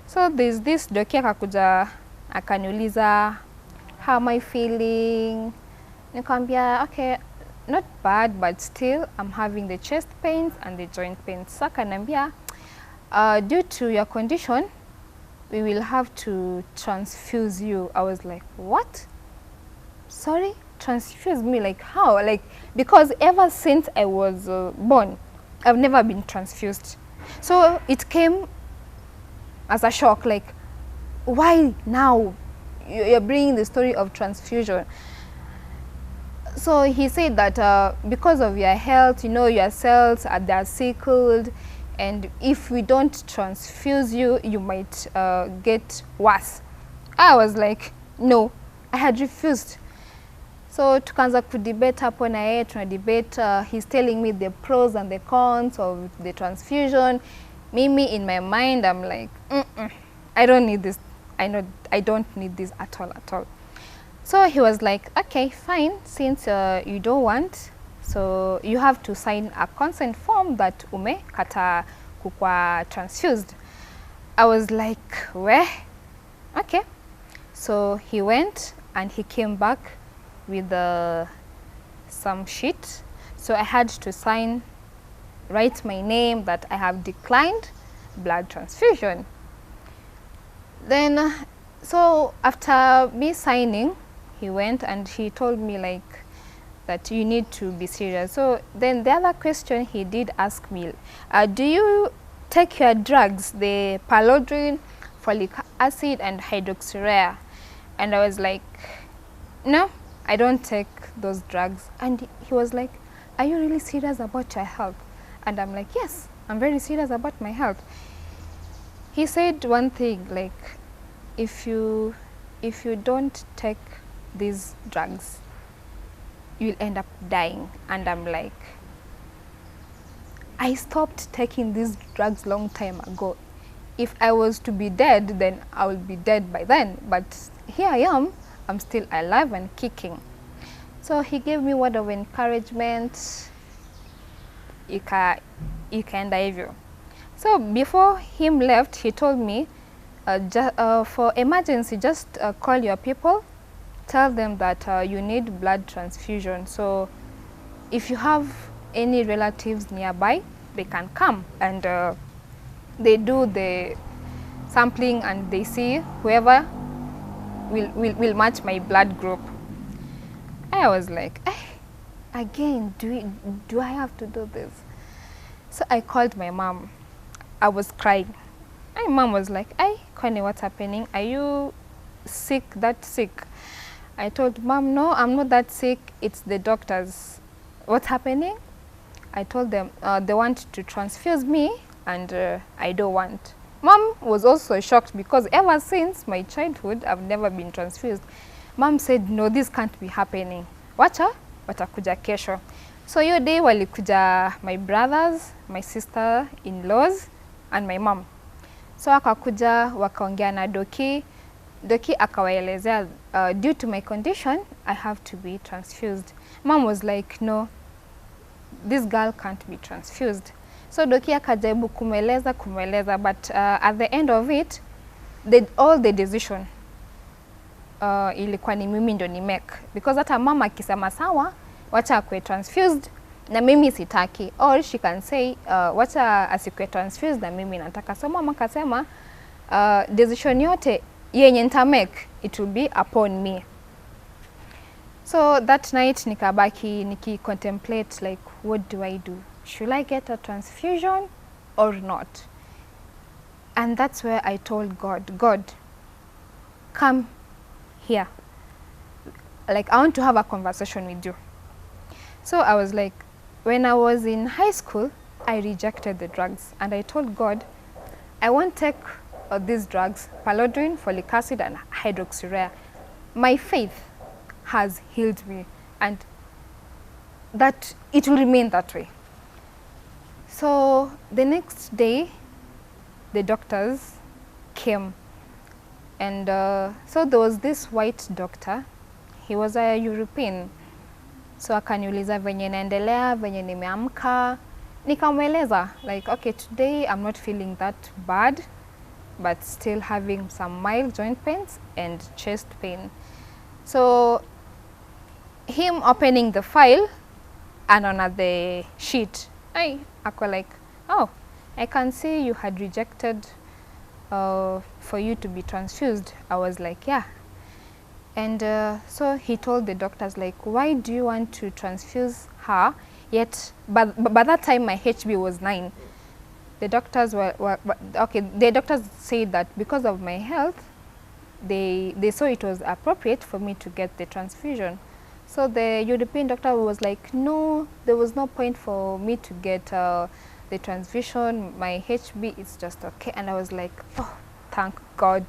So there's this doki akakuja akaniuliza how am I feeling. Nikamwambia okay, not bad but still I'm having the chest pains and the joint pains. So akanambia due to your condition we will have to transfuse you. I was like, what? Sorry, transfuse me? Like how? Like, because ever since I was born I've never been transfused. So it came as a shock, like why now you're bringing the story of transfusion. So he said that because of your health, you know, your cells they're sickled, and if we don't transfuse you, you might get worse. I was like, no, I had refused. So tukaanza kudebate hapo na yeye, tunadebate, he's telling me the pros and the cons of the transfusion. Mimi in my mind I'm like, I don't need this. I don't need this at all. So he was like, okay, fine, since you don't want, so you have to sign a consent form that umekata kukwa transfused. I was like, where? Okay. So he went and he came back with some sheet. So I had to sign, write my name that I have declined blood transfusion. Then, so after me signing, he went and he told me like that you need to be serious. So then the other question he did ask me, do you take your drugs, the palodrine, folic acid and hydroxyurea? And I was like, no, I don't take those drugs. And he was like, are you really serious about your health? And I'm like, yes, I'm very serious about my health. He said one thing, like, if you don't take these drugs, you'll end up dying. And I'm like, I stopped taking these drugs long time ago. If I was to be dead, then I will be dead by then. But here I am, I'm still alive and kicking. So he gave me word of encouragement, ikaenda hivyo. So before him left, he told me, for emergency, just call your people, tell them that you need blood transfusion. So if you have any relatives nearby, they can come and they do the sampling and they see whoever will match my blood group. I was like, again, do I have to do this? So I called my mom. I was crying. My mom was like, Connie, what's happening? Are you sick, that sick? I told Mom, no, I'm not that sick. It's the doctors. What's happening? I told them they want to transfuse me and I don't want. Mom was also shocked because ever since my childhood, I've never been transfused. Mom said, no, this can't be happening. Wacha, watakuja kesho. So your day walikuja my brothers, my sister-in-laws, and my mom. So wakakuja, wakaongea na Doki. Doki akawaelezea, due to my condition, I have to be transfused. Mom was like, no, this girl can't be transfused. So Doki akajaribu kumweleza, but at the end of it, all the decision ilikuwa ni mimi ndo ni make. Because hata mama akisema sawa, wacha akwe transfused, na mimi sitaki. Or she can say, wacha asikwe transfused na mimi nataka. So mama kasema, decision yote yenye nita make, it will be upon me. So that night nikabaki contemplate like, what do I do? Should I get a transfusion or not? And that's where I told God, come here. Like, I want to have a conversation with you. So I was like, when I was in high school, I rejected the drugs. And I told God, I won't take these drugs, palodrine, folic acid, and hydroxyurea. My faith has healed me, and that it will remain that way. So the next day, the doctors came. And so there was this white doctor. He was a European. So akaniuliza venye naendelea, venye nimeamka. Nikamweleza, like, okay, today I'm not feeling that bad. but still having some mild joint pains and chest pain. So him opening the file and on the sheet, ako like, oh, I can see you had rejected for you to be transfused. I was like, yeah. And so he told the doctors, like, why do you want to transfuse her? Yet, but by that time my HB was 9. The doctors were okay. The doctors said that because of my health, they saw it was appropriate for me to get the transfusion. So the European doctor was like, no, there was no point for me to get the transfusion. My HB is just okay. And I was like, oh, thank God.